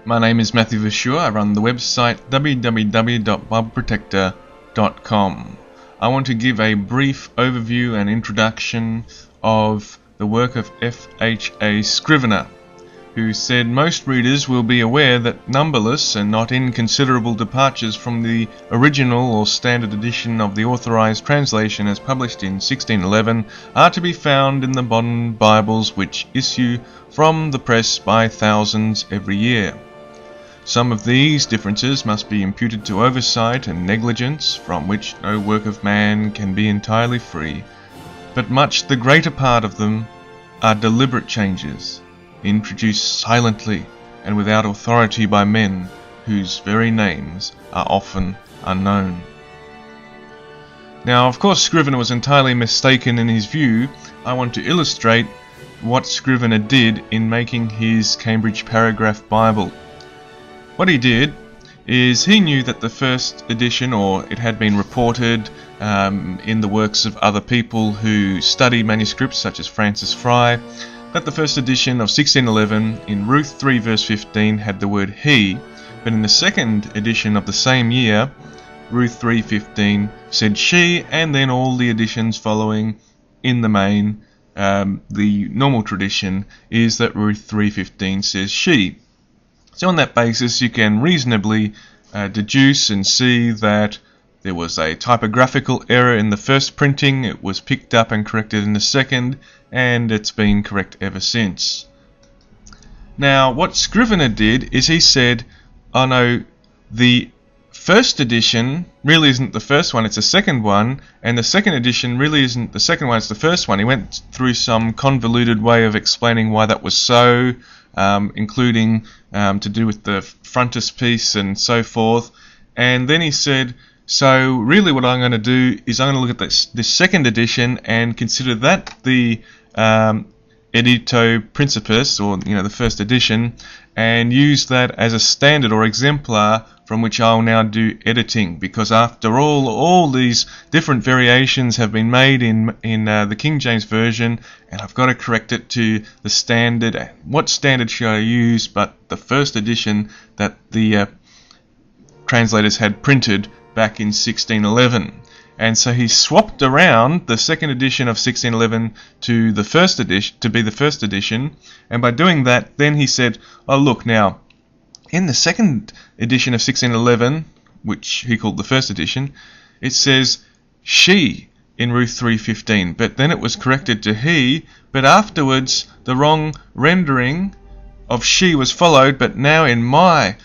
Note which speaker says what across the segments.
Speaker 1: My name is Matthew Verschure. I run the website www.bibleprotector.com. I want to give a brief overview and introduction of the work of F.H.A. Scrivener, who said most readers will be aware that numberless and not inconsiderable departures from the original or standard edition of the authorized translation as published in 1611 are to be found in the modern Bibles which issue from the press by thousands every year. Some of these differences must be imputed to oversight and negligence, from which no work of man can be entirely free, but much the greater part of them are deliberate changes, introduced silently and without authority by men whose very names are often unknown. Now, of course, Scrivener was entirely mistaken in his view. I want to illustrate what Scrivener did in making his Cambridge Paragraph Bible. What he did is he knew that the first edition, or it had been reported in the works of other people who study manuscripts such as Francis Fry, that the first edition of 1611 in RUTH 3 verse 15 had the word he, but in the second edition of the same year, RUTH 3:15 said she, and then all the editions following in the main, the normal tradition is that RUTH 3:15 says she. So on that basis you can reasonably deduce and see that there was a typographical error in the first printing, it was picked up and corrected in the second, and it's been correct ever since. Now what Scrivener did is he said, oh no, the first edition really isn't the first one, it's the second one, and the second edition really isn't the second one, it's the first one. He went through some convoluted way of explaining why that was so, including to do with the frontispiece and so forth, and then he said, so really what I'm going to do is I'm going to look at this second edition and consider that the edito principis, or the first edition, and use that as a standard or exemplar from which I'll now do editing, because after all these different variations have been made in the King James Version, and I've got to correct it to the standard. What standard should I use but the first edition that the translators had printed back in 1611? And so he swapped around the second edition of 1611 to the first edition, to be the first edition, and by doing that, then he said, oh look now, in the second edition of 1611, which he called the first edition, it says she in RUTH 3:15, but then it was corrected to he, but afterwards the wrong rendering of she was followed, but now in my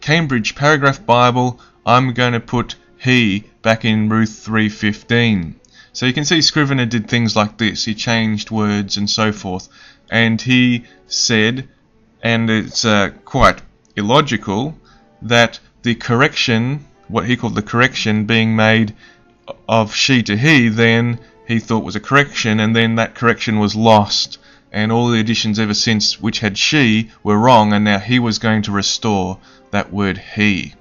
Speaker 1: Cambridge Paragraph Bible I'm going to put he back in RUTH 3:15. So you can see Scrivener did things like this. He changed words and so forth, and he said, and it's quite illogical, that the correction, what he called the correction being made of she to he, then he thought was a correction, and then that correction was lost, and all the editions ever since which had she were wrong, and now he was going to restore that word he.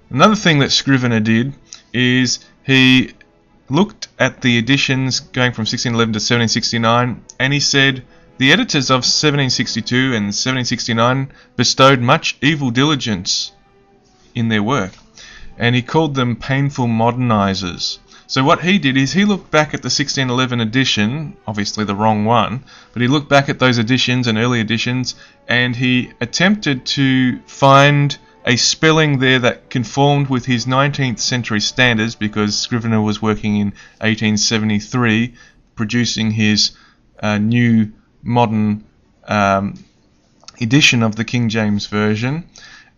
Speaker 1: Another thing that Scrivener did is he looked at the editions going from 1611 to 1769, and he said the editors of 1762 and 1769 bestowed much evil diligence in their work, and he called them painful modernizers. So what he did is he looked back at the 1611 edition, obviously the wrong one, but he looked back at those editions and early editions, and he attempted to find a spelling there that conformed with his 19th century standards, because Scrivener was working in 1873 producing his new modern edition of the King James Version.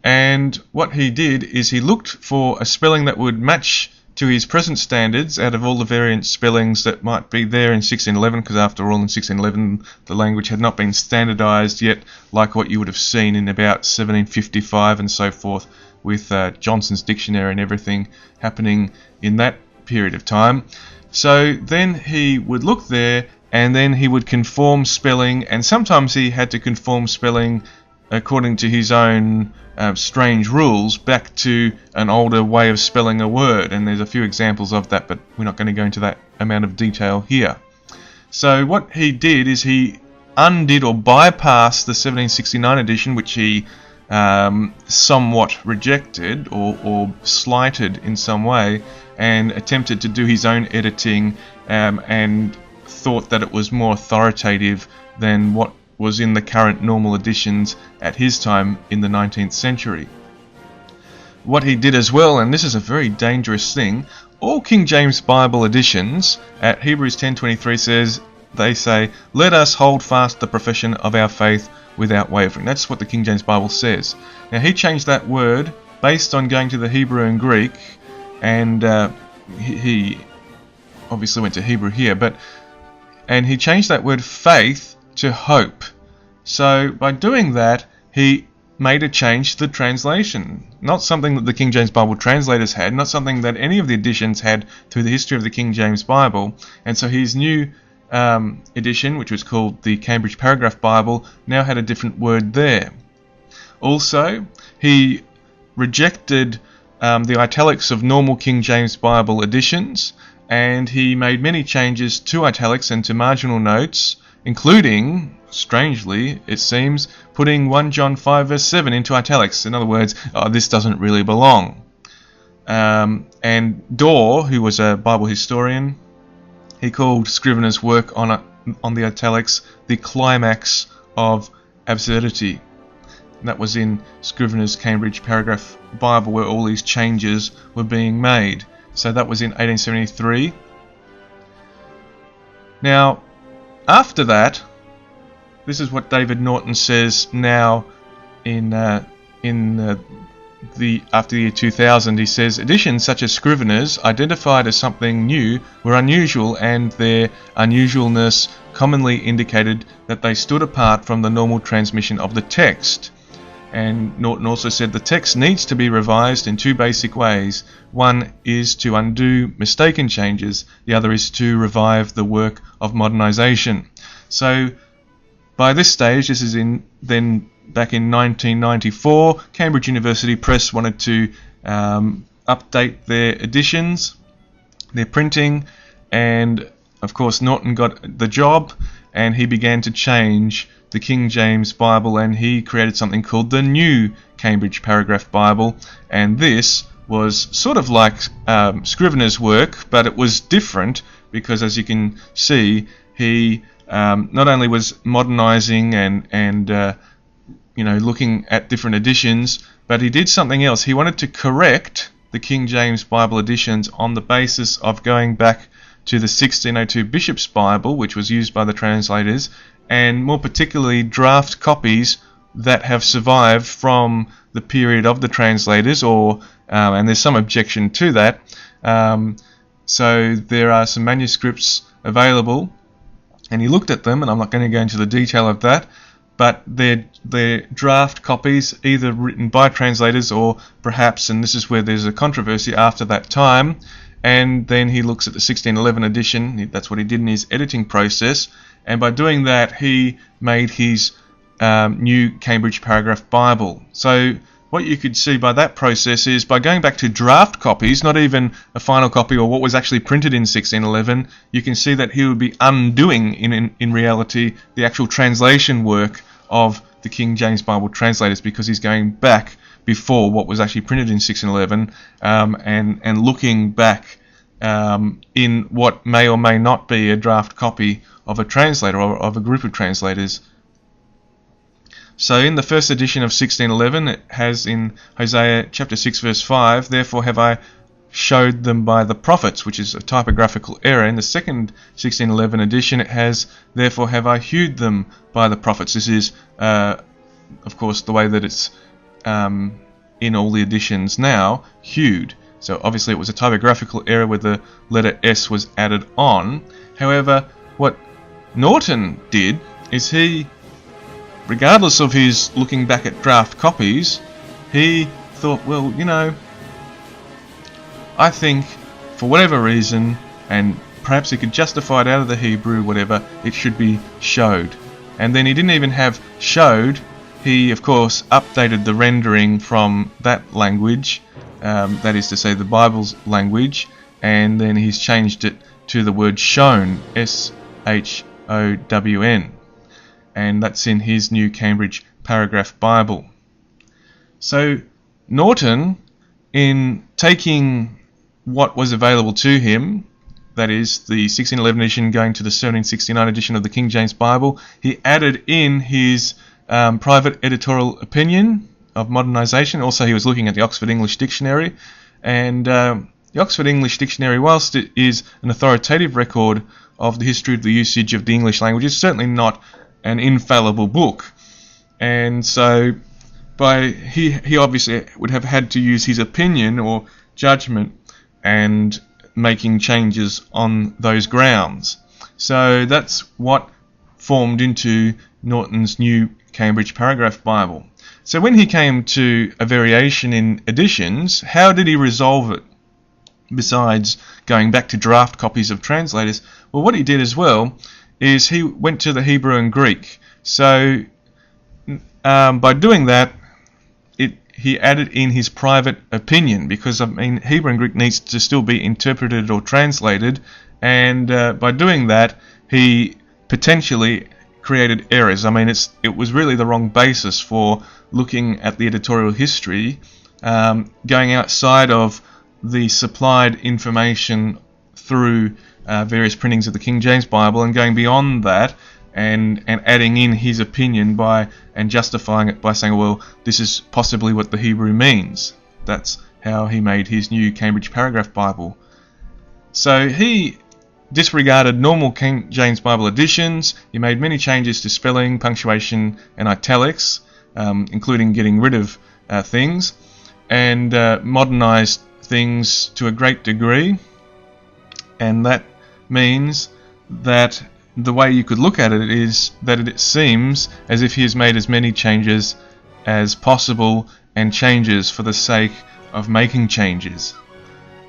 Speaker 1: And what he did is he looked for a spelling that would match to his present standards out of all the variant spellings that might be there in 1611, because after all in 1611 the language had not been standardized yet, like what you would have seen in about 1755 and so forth, with Johnson's dictionary and everything happening in that period of time. So then he would look there, and then he would conform spelling, and sometimes he had to conform spelling according to his own strange rules back to an older way of spelling a word, and there's a few examples of that, but we're not going to go into that amount of detail here. So what he did is he undid or bypassed the 1769 edition, which he somewhat rejected or slighted in some way, and attempted to do his own editing, and thought that it was more authoritative than what was in the current normal editions at his time in the 19th century. What he did as well, and this is a very dangerous thing, all King James Bible editions at Hebrews 10:23 says, they say, "Let us hold fast the profession of our faith without wavering." That's what the King James Bible says. Now he changed that word based on going to the Hebrew and Greek, and he obviously went to Hebrew here, and he changed that word faith to hope. So by doing that, he made a change to the translation. Not something that the King James Bible translators had, not something that any of the editions had through the history of the King James Bible. And so his new edition, which was called the Cambridge Paragraph Bible, now had a different word there. Also, he rejected the italics of normal King James Bible editions, and he made many changes to italics and to marginal notes, including, strangely, it seems, putting 1 John 5 verse 7 into italics. In other words, this doesn't really belong. And Dorr, who was a Bible historian, he called Scrivener's work on the italics the climax of absurdity. And that was in Scrivener's Cambridge Paragraph Bible, where all these changes were being made. So that was in 1873. Now, after that, this is what David Norton says now after the year 2000. He says, editions such as Scrivener's, identified as something new, were unusual, and their unusualness commonly indicated that they stood apart from the normal transmission of the text. And Norton also said the text needs to be revised in two basic ways. One is to undo mistaken changes, the other is to revive the work of modernization. So by this stage, this is back in 1994, Cambridge University Press wanted to update their editions, their printing, and of course Norton got the job, and he began to change the King James Bible, and he created something called the New Cambridge Paragraph Bible. And this was sort of like Scrivener's work, but it was different because, as you can see, he not only was modernizing and looking at different editions, but he did something else. He wanted to correct the King James Bible editions on the basis of going back to the 1602 Bishop's Bible, which was used by the translators, and more particularly draft copies that have survived from the period of the translators, and there's some objection to that. So there are some manuscripts available, and he looked at them, and I'm not going to go into the detail of that, but they're draft copies, either written by translators or perhaps, and this is where there's a controversy after that time, and then he looks at the 1611 edition. That's what he did in his editing process, and by doing that he made his new Cambridge Paragraph Bible. So what you could see by that process is, by going back to draft copies, not even a final copy or what was actually printed in 1611, you can see that he would be undoing in reality the actual translation work of the King James Bible translators, because he's going back before what was actually printed in 1611 and looking back in what may or may not be a draft copy of a translator or of a group of translators. So in the first edition of 1611, it has in Hosea chapter 6 verse 5, "Therefore have I showed them by the prophets," which is a typographical error. In the second 1611 edition, it has, "Therefore have I hewed them by the prophets." This is, of course, the way that it's in all the editions now, hewed. So obviously it was a typographical error where the letter S was added on. However, what Norton did is he, regardless of his looking back at draft copies, he thought, well, I think for whatever reason, and perhaps he could justify it out of the Hebrew, whatever, it should be showed. And then he didn't even have showed. He, of course, updated the rendering from that language, that is to say the Bible's language, and then he's changed it to the word shown, S-H-O-W-N. and that's in his New Cambridge Paragraph Bible. So Norton, in taking what was available to him, that is the 1611 edition going to the 1769 edition of the King James Bible, he added in his private editorial opinion of modernisation. Also, he was looking at the Oxford English Dictionary, and the Oxford English Dictionary, whilst it is an authoritative record of the history of the usage of the English language, is certainly not an infallible book. And so he obviously would have had to use his opinion or judgment and making changes on those grounds. So that's what formed into Norton's New Cambridge Paragraph Bible. So when he came to a variation in editions, how did he resolve it? Besides going back to draft copies of translators, well, what he did as well is he went to the Hebrew and Greek. So by doing that, he added in his private opinion, because Hebrew and Greek needs to still be interpreted or translated, and by doing that, he potentially created errors. It was really the wrong basis for looking at the editorial history, going outside of the supplied information through various printings of the King James Bible, and going beyond that and adding in his opinion and justifying it by saying, well, this is possibly what the Hebrew means. That's how he made his New Cambridge Paragraph Bible. So he disregarded normal King James Bible editions. He made many changes to spelling, punctuation, and italics, including getting rid of things, and modernized things to a great degree. And that means that the way you could look at it is that it seems as if he has made as many changes as possible, and changes for the sake of making changes.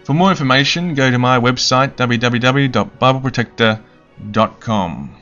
Speaker 1: For more information, go to my website www.bibleprotector.com.